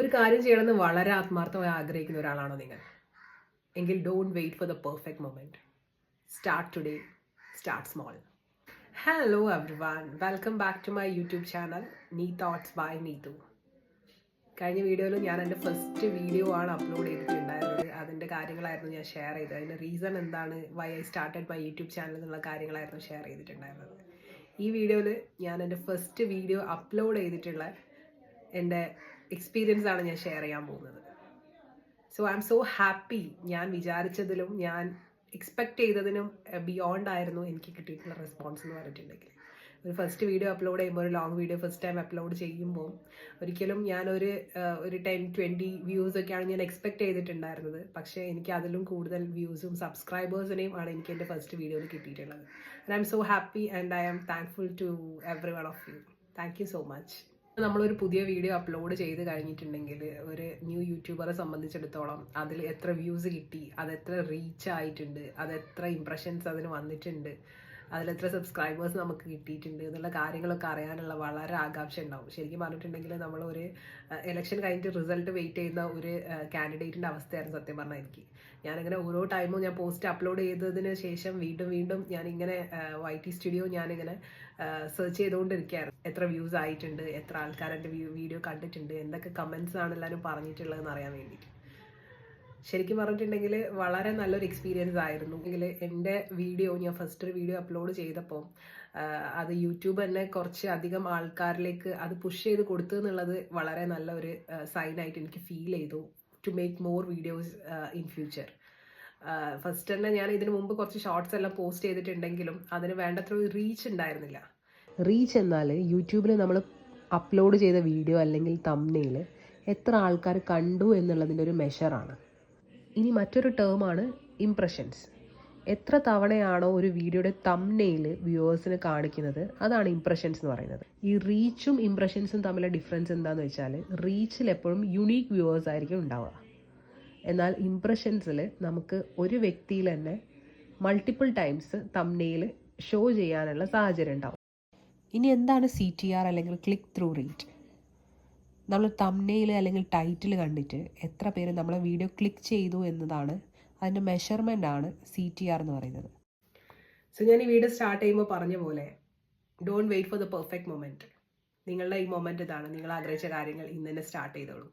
ഒരു കാര്യം ചെയ്യണമെന്ന് വളരെ ആത്മാർത്ഥമായി ആഗ്രഹിക്കുന്ന ഒരാളാണോ നിങ്ങൾ? എങ്കിൽ don't wait for the perfect moment. Start today, start small. Hello everyone, welcome back to my YouTube channel നീ തോട്ട്സ് ബൈ നീതു. കഴിഞ്ഞ വീഡിയോയിൽ ഞാൻ എൻ്റെ ഫസ്റ്റ് വീഡിയോ ആണ് അപ്ലോഡ് ചെയ്തിട്ടുണ്ടായിരുന്നത്. അതിൻ്റെ കാര്യങ്ങളായിരുന്നു ഞാൻ ഷെയർ ചെയ്തത്. അതിൻ്റെ റീസൺ എന്താണ്, why I started my YouTube channel എന്നുള്ള കാര്യങ്ങളായിരുന്നു ഷെയർ ചെയ്തിട്ടുണ്ടായിരുന്നത്. ഈ വീഡിയോയിൽ ഞാൻ എൻ്റെ ഫസ്റ്റ് വീഡിയോ അപ്ലോഡ് ചെയ്തിട്ടുള്ള എൻ്റെ എക്സ്പീരിയൻസ് ആണ് ഞാൻ ഷെയർ ചെയ്യാൻ പോകുന്നത്. So I M so happy. ഞാൻ വിചാരിച്ചതിലും ഞാൻ എക്സ്പെക്ട് ചെയ്തതിനും ബിയോണ്ട് ആയിരുന്നു എനിക്ക് കിട്ടിയിട്ടുള്ള റെസ്പോൺസ് എന്ന് പറഞ്ഞിട്ടുണ്ടെങ്കിൽ. ഒരു ഫസ്റ്റ് വീഡിയോ അപ്ലോഡ് ചെയ്യുമ്പോൾ, ഒരു long video first time upload ചെയ്യുമ്പോൾ ഒരിക്കലും ഞാനൊരു 10-20 വ്യൂസ് ഒക്കെയാണ് ഞാൻ എക്സ്പെക്ട് ചെയ്തിട്ടുണ്ടായിരുന്നത്. പക്ഷേ എനിക്ക് അതിലും കൂടുതൽ വ്യൂസും സബ്സ്ക്രൈബേഴ്സിനെയും ആണ് എനിക്ക് എൻ്റെ ഫസ്റ്റ് വീഡിയോയിൽ കിട്ടിയിട്ടുള്ളത്. And I'm so happy and I am thankful to every one of you. Thank you so much. നമ്മളൊരു പുതിയ വീഡിയോ അപ്ലോഡ് ചെയ്ത് കഴിഞ്ഞിട്ടുണ്ടെങ്കിൽ ഒരു ന്യൂ യൂട്യൂബറെ സംബന്ധിച്ചിടത്തോളം അതിൽ എത്ര വ്യൂസ് കിട്ടി, അതെത്ര റീച്ച് ആയിട്ടുണ്ട്, അതെത്ര ഇംപ്രഷൻസ് അതിന് വന്നിട്ടുണ്ട്, അതിലെത്ര സബ്സ്ക്രൈബേഴ്സ് നമുക്ക് കിട്ടിയിട്ടുണ്ട് എന്നുള്ള കാര്യങ്ങളൊക്കെ അറിയാനുള്ള വളരെ ആകാംക്ഷ ഉണ്ടാവും. ശരിക്കും പറഞ്ഞിട്ടുണ്ടെങ്കിൽ നമ്മളൊരു ഇലക്ഷൻ കഴിഞ്ഞിട്ട് റിസൾട്ട് വെയിറ്റ് ചെയ്യുന്ന ഒരു കാൻഡിഡേറ്റിൻ്റെ അവസ്ഥയായിരുന്നു സത്യം പറഞ്ഞാൽ എനിക്ക്. ഞാനിങ്ങനെ ഓരോ ടൈമും ഞാൻ പോസ്റ്റ് അപ്ലോഡ് ചെയ്തതിന് ശേഷം വീണ്ടും ഞാനിങ്ങനെ YT സ്റ്റുഡിയോ ഞാനിങ്ങനെ സെർച്ച് ചെയ്തുകൊണ്ടിരിക്കുകയായിരുന്നു. എത്ര വ്യൂസ് ആയിട്ടുണ്ട്, എത്ര ആൾക്കാർ എൻ്റെ വീഡിയോ കണ്ടിട്ടുണ്ട്, എന്തൊക്കെ കമൻസ് ആണ് എല്ലാവരും പറഞ്ഞിട്ടുള്ളതെന്ന് അറിയാൻ വേണ്ടിയിട്ട്. ശരിക്കും പറഞ്ഞിട്ടുണ്ടെങ്കിൽ വളരെ നല്ലൊരു എക്സ്പീരിയൻസ് ആയിരുന്നു. എങ്കിൽ എൻ്റെ വീഡിയോ ഞാൻ ഫസ്റ്റ് ഒരു വീഡിയോ അപ്ലോഡ് ചെയ്തപ്പോൾ അത് യൂട്യൂബ് തന്നെ കുറച്ച് അധികം ആൾക്കാരിലേക്ക് അത് പുഷ് ചെയ്ത് കൊടുത്തു എന്നുള്ളത് വളരെ നല്ലൊരു സൈനായിട്ട് എനിക്ക് ഫീൽ ചെയ്തു, to make more videos in future. First തന്നെ ഞാൻ ഇതിനു മുമ്പ് കുറച്ച് ഷോർട്സ് എല്ലാം പോസ്റ്റ് ചെയ്തിട്ടുണ്ടെങ്കിലും അതിന് വേണ്ടത്ര ഒരു റീച്ച് ഉണ്ടായിരുന്നില്ല. റീച്ച് എന്നാൽ യൂട്യൂബിൽ നമ്മൾ അപ്ലോഡ് ചെയ്ത വീഡിയോ അല്ലെങ്കിൽ തംബ്നെയിൽ എത്ര ആൾക്കാർ കണ്ടു എന്നുള്ളതിൻ്റെ ഒരു മെഷറാണ്. ഇനി മറ്റൊരു ടേമാണ് ഇംപ്രഷൻസ്. എത്ര തവണയാണോ ഒരു വീഡിയോയുടെ തംബ്നെയിൽ വ്യൂവേഴ്സിന് കാണിക്കുന്നത്, അതാണ് ഇംപ്രഷൻസ് എന്ന് പറയുന്നത്. ഈ റീച്ചും ഇംപ്രഷൻസും തമ്മിലുള്ള ഡിഫറൻസ് എന്താണെന്ന് വെച്ചാൽ, റീച്ചിൽ എപ്പോഴും യുണീക്ക് വ്യൂവേഴ്സ് ആയിരിക്കും ഉണ്ടാവുക. എന്നാൽ ഇംപ്രഷൻസിൽ നമുക്ക് ഒരു വ്യക്തിയിൽ തന്നെ മൾട്ടിപ്പിൾ ടൈംസ് തംബ്നെയിൽ ഷോ ചെയ്യാനുള്ള സാഹചര്യം ഉണ്ടാവും. ഇനി എന്താണ് CTR അല്ലെങ്കിൽ ക്ലിക്ക് ത്രൂ റേറ്റ്? നമ്മൾ തംബ്നെയിൽ അല്ലെങ്കിൽ ടൈറ്റിൽ കണ്ടിട്ട് എത്ര പേര് നമ്മളെ വീഡിയോ ക്ലിക്ക് ചെയ്തു എന്നതാണ് അതിൻ്റെ മെഷർമെൻ്റ് ആണ് CTR എന്ന് പറയുന്നത്. സോ ഞാൻ ഈ വീഡിയോ സ്റ്റാർട്ട് ചെയ്യുമ്പോൾ പറഞ്ഞ പോലെ, don't wait for the perfect moment. നിങ്ങളുടെ ഈ മൊമെൻറ്റ് ഇതാണ്. നിങ്ങൾ ആഗ്രഹിച്ച കാര്യങ്ങൾ ഇന്ന് തന്നെ സ്റ്റാർട്ട് ചെയ്തോളൂ.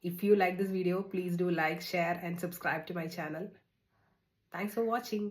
If you like this video, please do like, share and subscribe to my channel. Thanks for watching.